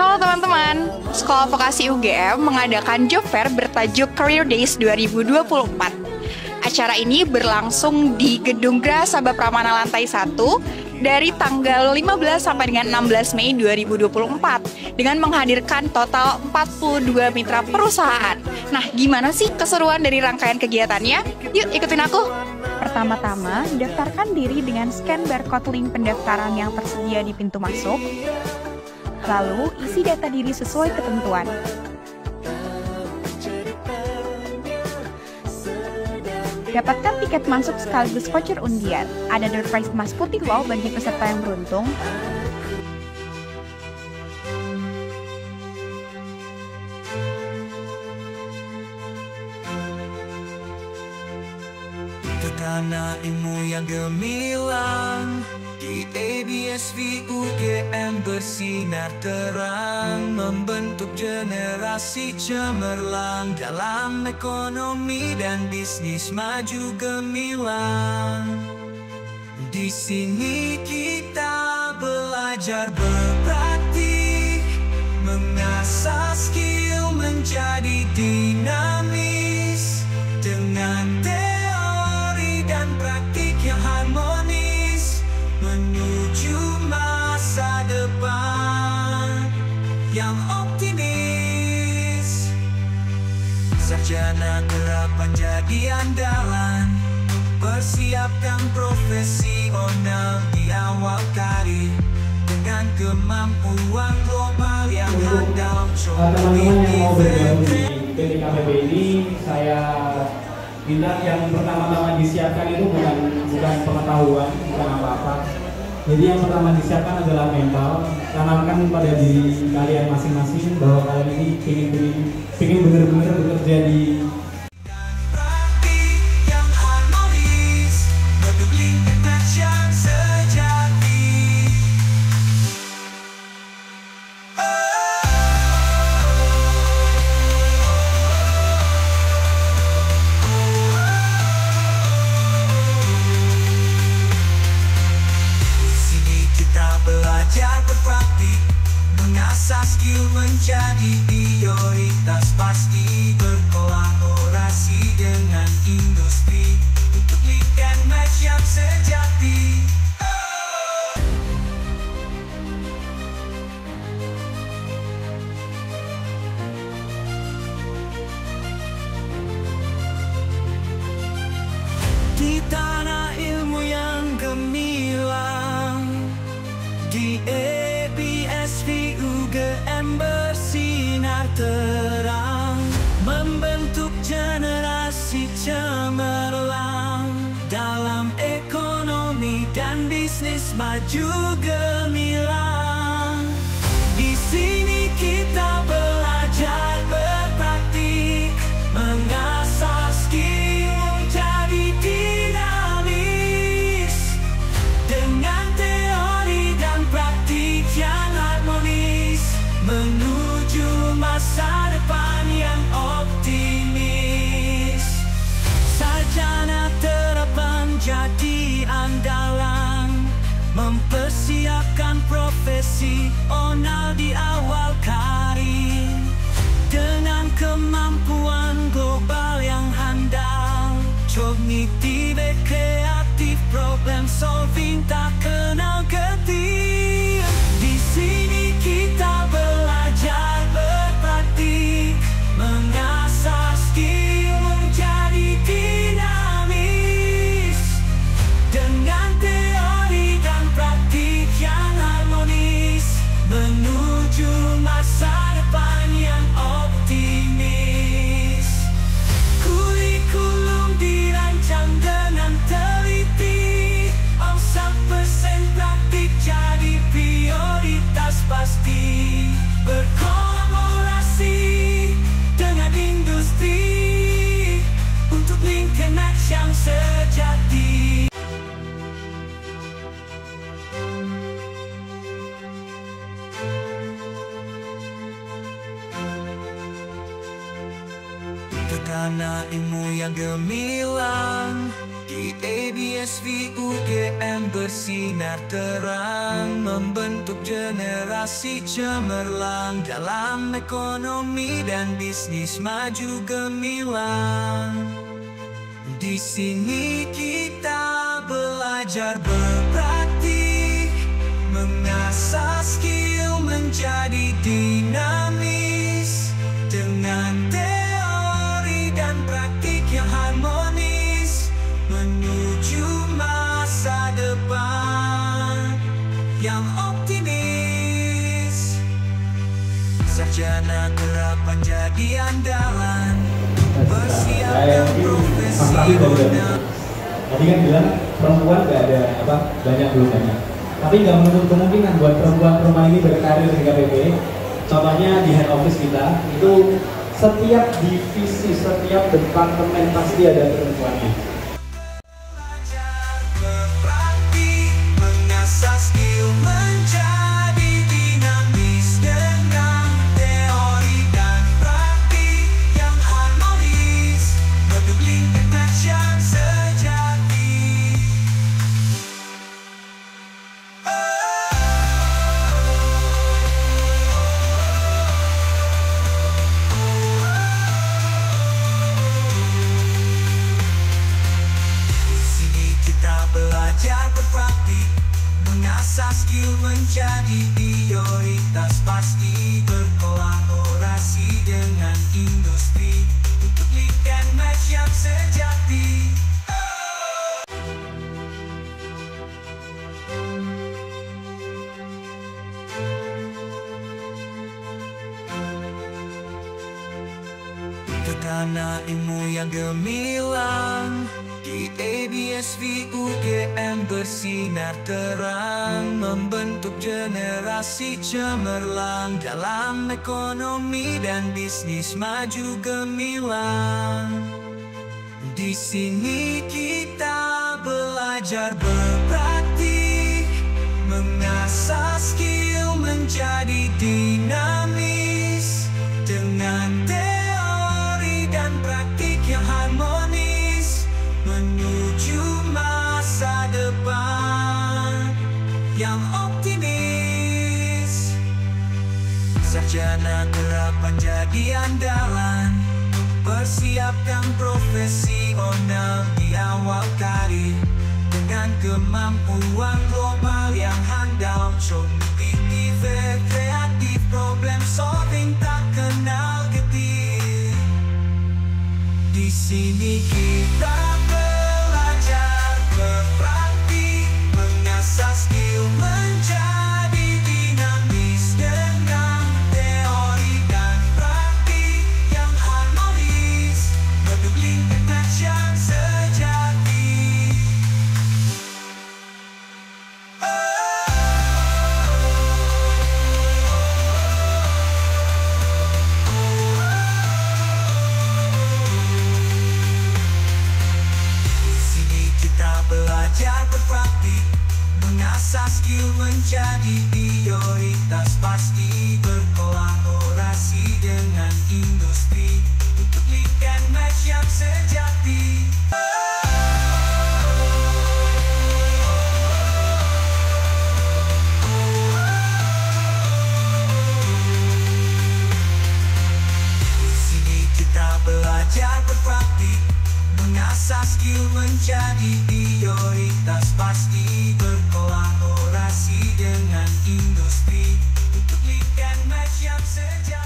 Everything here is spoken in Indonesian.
Halo teman-teman, Sekolah Vokasi UGM mengadakan job fair bertajuk Career Days 2024. Acara ini berlangsung di Gedung Gera Sabah Pramana lantai 1 dari tanggal 15 sampai dengan 16 Mei 2024 dengan menghadirkan total 42 mitra perusahaan. Nah, gimana sih keseruan dari rangkaian kegiatannya? Yuk ikutin aku! Pertama-tama, daftarkan diri dengan scan barcode link pendaftaran yang tersedia di pintu masuk. Lalu, isi data diri sesuai ketentuan. Dapatkan tiket masuk sekaligus voucher undian. Ada door prize emas putih loh bagi peserta yang beruntung. Tanah ilmu yang gemilang di ABSV UGM bersinar terang, membentuk generasi cemerlang dalam ekonomi dan bisnis maju gemilang. Di sini kita belajar berpraktik, mengasah skill menjadi dinamis dengan teori dan praktik yang harmonis menuju masa depan yang optimis. Sarjana harapan jadi andalan, persiapkan profesional di awal karir dengan kemampuan global yang handal. Teman-teman yang mau bergabung di PTKPB ini, saya bilang yang pertama-tama disiapkan itu bukan pengetahuan, bukan apa-apa. Jadi yang pertama disiapkan adalah mental. Tanamkan pada diri kalian masing-masing bahwa kalian ini ingin benar-benar bekerja di belajar berpraktik, mengasah skill menjadi prioritas, pasti berkolaborasi dengan industri untuk link and match yang sejati. Di tanah ilmu yang gemilang, di ABSV UGM bersinar terang, membentuk generasi cemerlang dalam ekonomi dan bisnis maju gemilang. Di sini kita belajar berpraktik, mengasah skill menjadi dinamis dengan teori dan praktik yang harmonis menuju masa depan yang optimis. Sarjana terapan jadi andalan, mempersiapkan profesional di awal karir dengan kemampuan global yang handal, kognitif, kreatif, problem solving tak kenal getir. Di sini kita belajar berpraktik, mengasah skill menjadi dinamis dengan teori dan praktik yang harmonis menuju masa depan yang optimis. Kurikulum dirancang dengan teliti, 100% praktik jadi prioritas, pasti berkolaborasi dengan industri untuk link and match yang sejati. Tanah ilmu yang gemilang di ABS IDBSV UGM bersinar terang, membentuk generasi cemerlang dalam ekonomi dan bisnis maju gemilang. Di sini kita belajar berpraktik, mengasah skill menjadi dinamis, dengan teori dan praktik yang harmonis, menuju masa depan yang optimis. Sarjana harapan jadi andalan, bersiap dan profesi benar. Tadi kan bilang perempuan gak ada banyak belum banyak. Tapi nggak menutup kemungkinan buat perempuan-perempuan ini berkarir di KPP. Contohnya di head office kita itu setiap divisi, setiap departemen pasti ada perempuannya. Belajar berpraktik, mengasah skill menjadi dinamis, dengan teori dan praktik yang harmonis, bentuk lingkungan yang sejati. Belajar berpraktik, mengasah skill menjadi prioritas, pasti berkolaborasi dengan industri untuk link and match yang sejati. Karena ilmu yang gemilang, di IDBSV UGM bersinar terang, membentuk generasi cemerlang dalam ekonomi dan bisnis maju gemilang. Di sini kita belajar berpraktik, mengasah skill menjadi dinamis, dengan teori dan praktik yang harmonis, menuju masa depan yang optimis. Sarjana harapan jadi andalan, persiapkan profesional di awal karir, dengan kemampuan global yang handal, kognitif, kreatif, problem solving tak kenal getir. Di sini kita belajar berpraktik, mengasah skill menjadi dinamis, dengan teori dan praktik yang harmonis, bentuk lingkungan yang sejati. Belajar berpraktik, mengasah skill menjadi prioritas, pasti berkolaborasi dengan industri untuk link and match yang sejati. Sini kita belajar berpraktik, mengasah skill menjadi prioritas, pasti berkolaborasi dengan industri untuk link and match yang sejati.